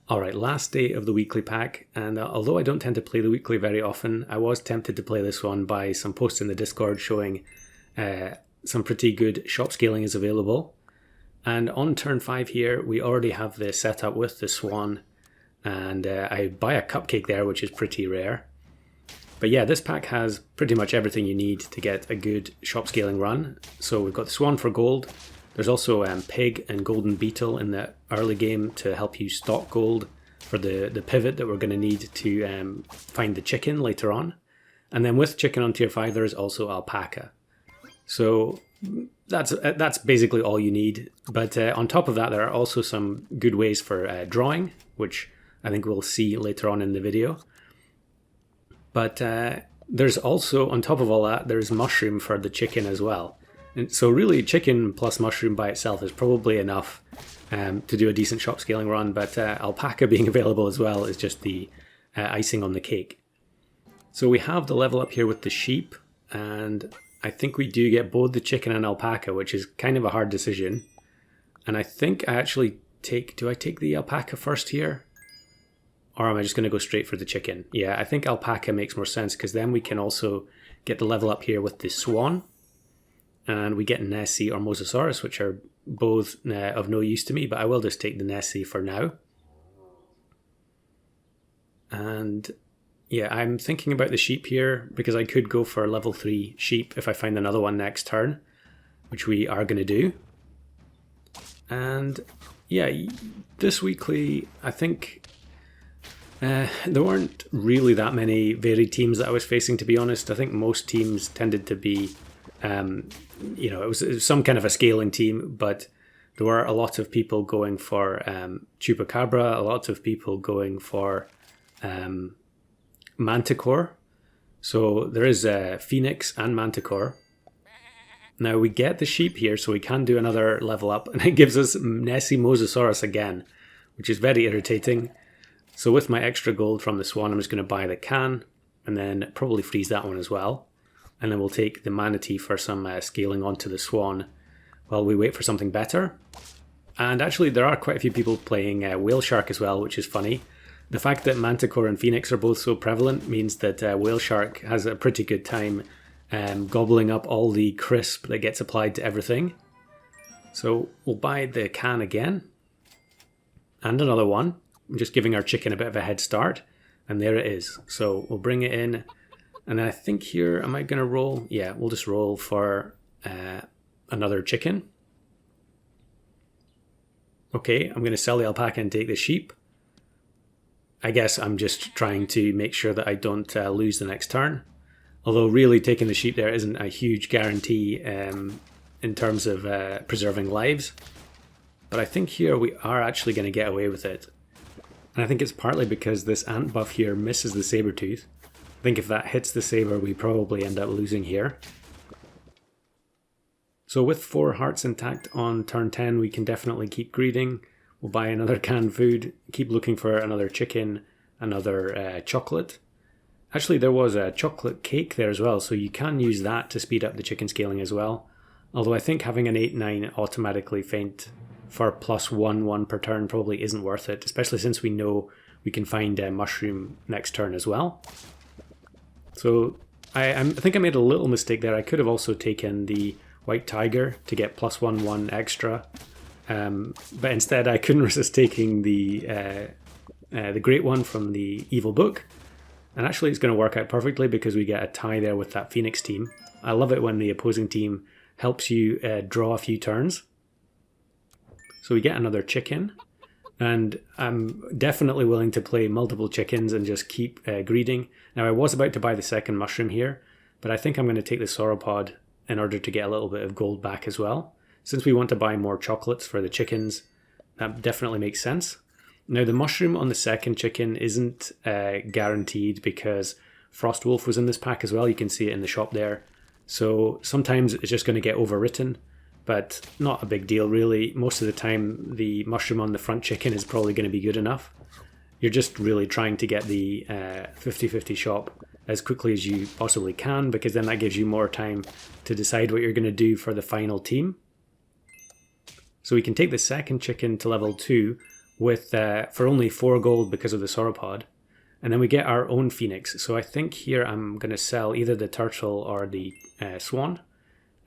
Alright, last day of the weekly pack, and although I don't tend to play the weekly very often, I was tempted to play this one by some posts in the Discord showing some pretty good shop scaling is available. And on turn 5 here, we already have the setup with the Swan, and I buy a cupcake there, which is pretty rare. But yeah, this pack has pretty much everything you need to get a good shop scaling run. So we've got the Swan for gold. There's also Pig and Golden Beetle in the early game to help you stock gold for the pivot that we're going to need to find the chicken later on. And then with chicken on tier 5, there is also Alpaca. So that's basically all you need. But on top of that, there are also some good ways for drawing, which I think we'll see later on in the video. But there's also, on top of all that, there's mushroom for the chicken as well. And so really, chicken plus mushroom by itself is probably enough to do a decent shop scaling run, but Alpaca being available as well is just the icing on the cake. So we have the level up here with the sheep, and I think we do get both the chicken and Alpaca, which is kind of a hard decision. And I think I actually do I take the Alpaca first here? Or am I just going to go straight for the chicken? Yeah, I think Alpaca makes more sense, because then we can also get the level up here with the Swan. And we get Nessie or Mosasaurus, which are both of no use to me, but I will just take the Nessie for now. And yeah, I'm thinking about the sheep here, because I could go for level 3 sheep if I find another one next turn, which we are going to do. And yeah, this weekly, I think there weren't really that many varied teams that I was facing, to be honest. I think most teams tended to be it was some kind of a scaling team, but there were a lot of people going for Chupacabra, a lot of people going for Manticore. So there is Phoenix and Manticore. Now we get the sheep here, so we can do another level up, and it gives us Nessie Mosasaurus again, which is very irritating. So with my extra gold from the Swan, I'm just going to buy the can, and then probably freeze that one as well. And then we'll take the Manatee for some scaling onto the Swan while we wait for something better. And actually there are quite a few people playing Whale Shark as well, which is funny. The fact that Manticore and Phoenix are both so prevalent means that Whale Shark has a pretty good time gobbling up all the crisp that gets applied to everything. So we'll buy the can again. And another one. I'm just giving our chicken a bit of a head start. And there it is. So we'll bring it in. And then I think here, am I going to roll? Yeah, we'll just roll for another chicken. Okay, I'm going to sell the Alpaca and take the sheep. I guess I'm just trying to make sure that I don't lose the next turn. Although really taking the sheep there isn't a huge guarantee in terms of preserving lives. But I think here we are actually going to get away with it. And I think it's partly because this ant buff here misses the Sabertooth. I think if that hits the saber, we probably end up losing here. So with 4 hearts intact on turn 10, we can definitely keep greeding. We'll buy another canned food, keep looking for another chicken, another chocolate. Actually, there was a chocolate cake there as well, so you can use that to speed up the chicken scaling as well. Although I think having an 8-9 automatically faint for +1/1 per turn probably isn't worth it, especially since we know we can find a mushroom next turn as well. So I think I made a little mistake there. I could have also taken the White Tiger to get +1/1 extra, but instead I couldn't resist taking the Great One from the Evil Book. And actually it's going to work out perfectly because we get a tie there with that Phoenix team. I love it when the opposing team helps you draw a few turns. So we get another chicken. And I'm definitely willing to play multiple chickens and just keep greeding. Now I was about to buy the second mushroom here, but I think I'm going to take the sauropod in order to get a little bit of gold back as well. Since we want to buy more chocolates for the chickens, that definitely makes sense. Now the mushroom on the second chicken isn't guaranteed because Frostwolf was in this pack as well. You can see it in the shop there. So sometimes it's just going to get overwritten. But not a big deal really. Most of the time the mushroom on the front chicken is probably going to be good enough. You're just really trying to get the 50-50 shop as quickly as you possibly can, because then that gives you more time to decide what you're going to do for the final team. So we can take the second chicken to level 2 with for only 4 gold because of the sauropod. And then we get our own phoenix. So I think here I'm going to sell either the turtle or the swan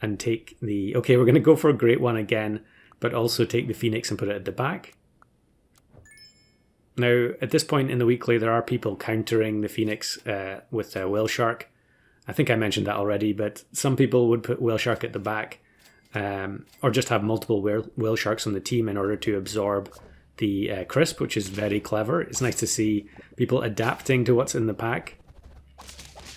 and take the... Okay, we're going to go for a great one again, but also take the phoenix and put it at the back. Now, at this point in the weekly, there are people countering the phoenix with a whale shark. I think I mentioned that already, but some people would put whale shark at the back or just have multiple whale sharks on the team in order to absorb the crisp, which is very clever. It's nice to see people adapting to what's in the pack.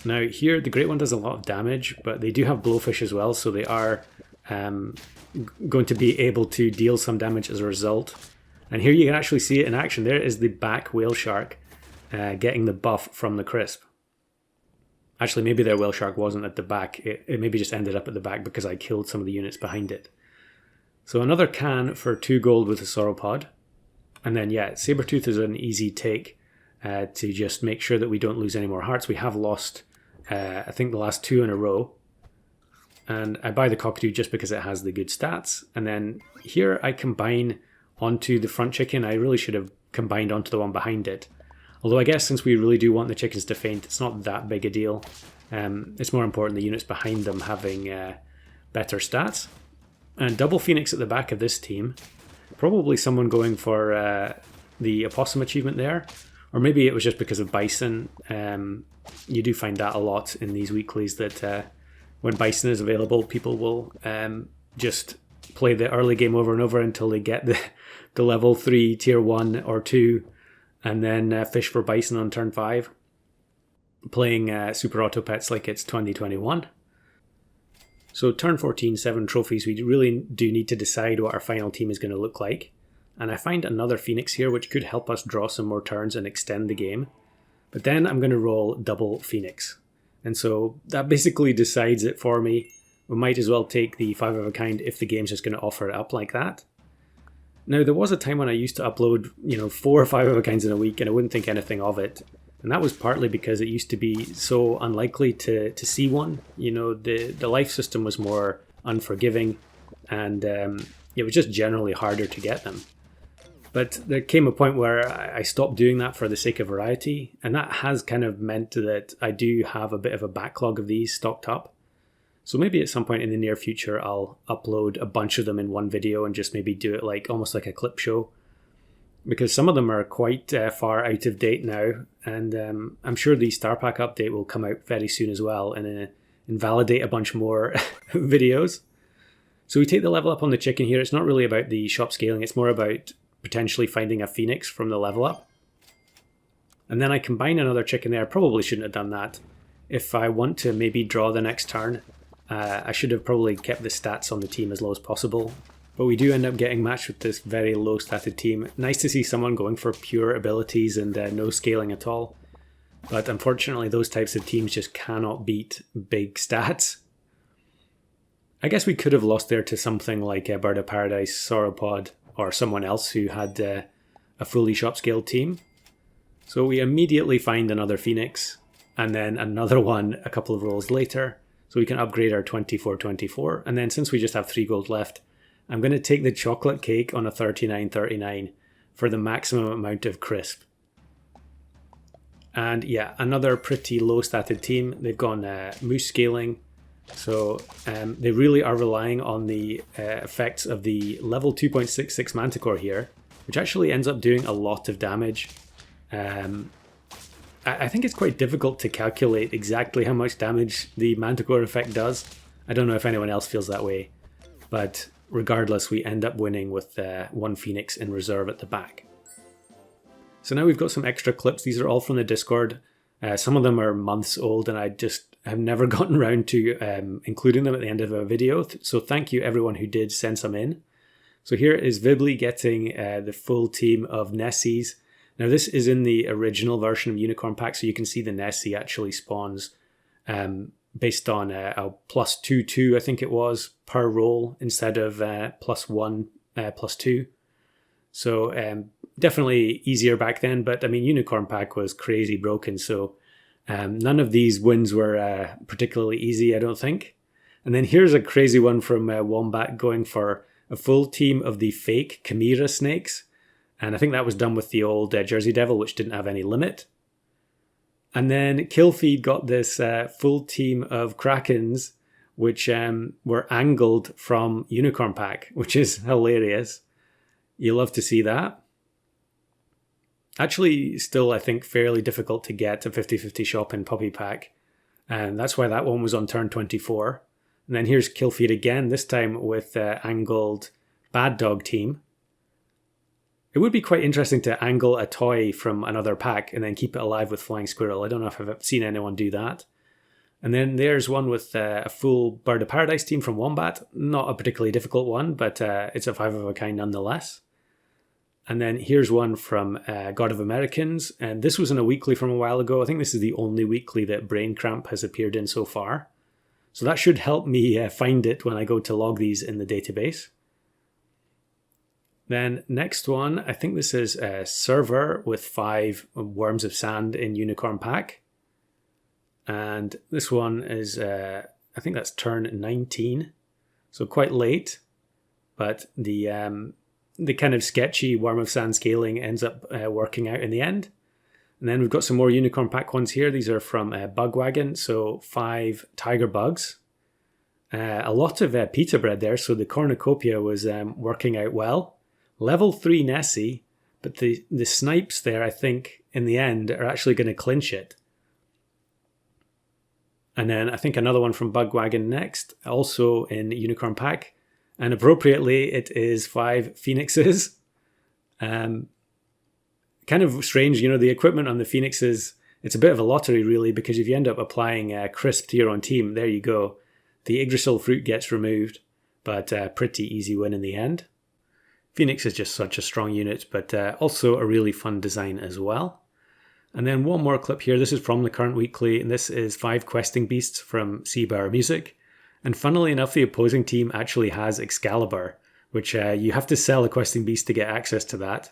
Now here, the great one does a lot of damage, but they do have blowfish as well, so they are going to be able to deal some damage as a result. And here you can actually see it in action. There is the back whale shark getting the buff from the crisp. Actually, maybe their whale shark wasn't at the back. It maybe just ended up at the back because I killed some of the units behind it. So another can for 2 gold with a sauropod. And then, yeah, Sabertooth is an easy take to just make sure that we don't lose any more hearts. We have lost, I think, the last 2 in a row. And I buy the cockatoo just because it has the good stats. And then here I combine onto the front chicken. I really should have combined onto the one behind it. Although I guess since we really do want the chickens to faint, it's not that big a deal. It's more important the units behind them having better stats. And double phoenix at the back of this team. Probably someone going for the opossum achievement there. Or maybe it was just because of bison. You do find that a lot in these weeklies, that when bison is available, people will just play the early game over and over until they get the level 3, tier 1 or 2, and then fish for bison on turn 5. Playing Super Auto Pets like it's 2021. So turn 14, 7 trophies, we really do need to decide what our final team is going to look like. And I find another phoenix here, which could help us draw some more turns and extend the game. But then I'm going to roll double phoenix. And so that basically decides it for me. We might as well take the 5 of a kind if the game's just going to offer it up like that. Now, there was a time when I used to upload, 4 or 5 of a kinds in a week, and I wouldn't think anything of it. And that was partly because it used to be so unlikely to see one. The life system was more unforgiving, and it was just generally harder to get them. But there came a point where I stopped doing that for the sake of variety, and that has kind of meant that I do have a bit of a backlog of these stocked up. So maybe at some point in the near future, I'll upload a bunch of them in one video and just maybe do it almost like a clip show. Because some of them are quite far out of date now, and I'm sure the Star Pack update will come out very soon as well and invalidate a bunch more videos. So we take the level up on the chicken here. It's not really about the shop scaling, it's more about potentially finding a phoenix from the level up. And then I combine another chicken there. Probably shouldn't have done that. If I want to maybe draw the next turn, I should have probably kept the stats on the team as low as possible. But we do end up getting matched with this very low statted team. Nice to see someone going for pure abilities and no scaling at all. But unfortunately, those types of teams just cannot beat big stats. I guess we could have lost there to something like a Bird of Paradise, Sauropod, or someone else who had a fully shop scaled team. So we immediately find another phoenix, and then another one a couple of rolls later. So we can upgrade our 24-24. And then since we just have 3 gold left, I'm going to take the chocolate cake on a 39-39 for the maximum amount of crisp. And yeah, another pretty low statted team. They've gone moose scaling. So they really are relying on the effects of the level 2.66 Manticore here, which actually ends up doing a lot of damage. I think it's quite difficult to calculate exactly how much damage the Manticore effect does. I don't know if anyone else feels that way, but regardless, we end up winning with 1 Phoenix in reserve at the back. So now we've got some extra clips. These are all from the Discord. Some of them are months old, and I just have never gotten around to including them at the end of a video. So thank you everyone who did send some in. So here is Vibly getting the full team of Nessies. Now this is in the original version of Unicorn Pack, so you can see the Nessie actually spawns based on a +2/2, I think it was, per roll instead of +1, +2. So definitely easier back then, but I mean, Unicorn Pack was crazy broken, so none of these wins were particularly easy, I don't think. And then here's a crazy one from Wombat going for a full team of the fake Chimera snakes. And I think that was done with the old Jersey Devil, which didn't have any limit. And then Killfeed got this full team of Krakens, which were angled from Unicorn Pack, which is hilarious. You love to see that. Actually, still, I think, fairly difficult to get a 50-50 shop in Puppy Pack. And that's why that one was on turn 24. And then here's Killfeed again, this time with angled Bad Dog team. It would be quite interesting to angle a toy from another pack and then keep it alive with Flying Squirrel. I don't know if I've seen anyone do that. And then there's one with a full Bird of Paradise team from Wombat. Not a particularly difficult one, but it's a 5 of a kind nonetheless. And then here's one from God of Americans. And this was in a weekly from a while ago. I think this is the only weekly that Brain Cramp has appeared in so far. So that should help me find it when I go to log these in the database. Then next one, I think this is a Server with 5 Worms of Sand in Unicorn Pack. And this one is, I think that's turn 19. So quite late. But the kind of sketchy Worm of Sand scaling ends up working out in the end. And then we've got some more Unicorn Pack ones here. These are from Bugwagon. So 5 Tiger Bugs. A lot of Pita Bread there. So the Cornucopia was working out well. Level 3 Nessie, but the snipes there, I think, in the end, are actually going to clinch it. And then I think another one from Bugwagon next, also in Unicorn Pack. And appropriately, it is 5 Phoenixes. Kind of strange, the equipment on the Phoenixes, it's a bit of a lottery, really, because if you end up applying Crisp to your own team, there you go. The Yggdrasil fruit gets removed, but pretty easy win in the end. Phoenix is just such a strong unit, but also a really fun design as well. And then one more clip here. This is from the current weekly, and this is 5 Questing Beasts from Seabar Music. And funnily enough, the opposing team actually has Excalibur, which you have to sell a Questing Beast to get access to that.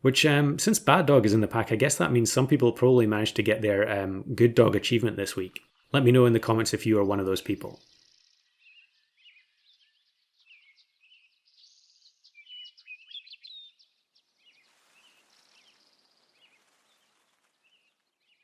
Which, since Bad Dog is in the pack, I guess that means some people probably managed to get their Good Dog achievement this week. Let me know in the comments if you are one of those people.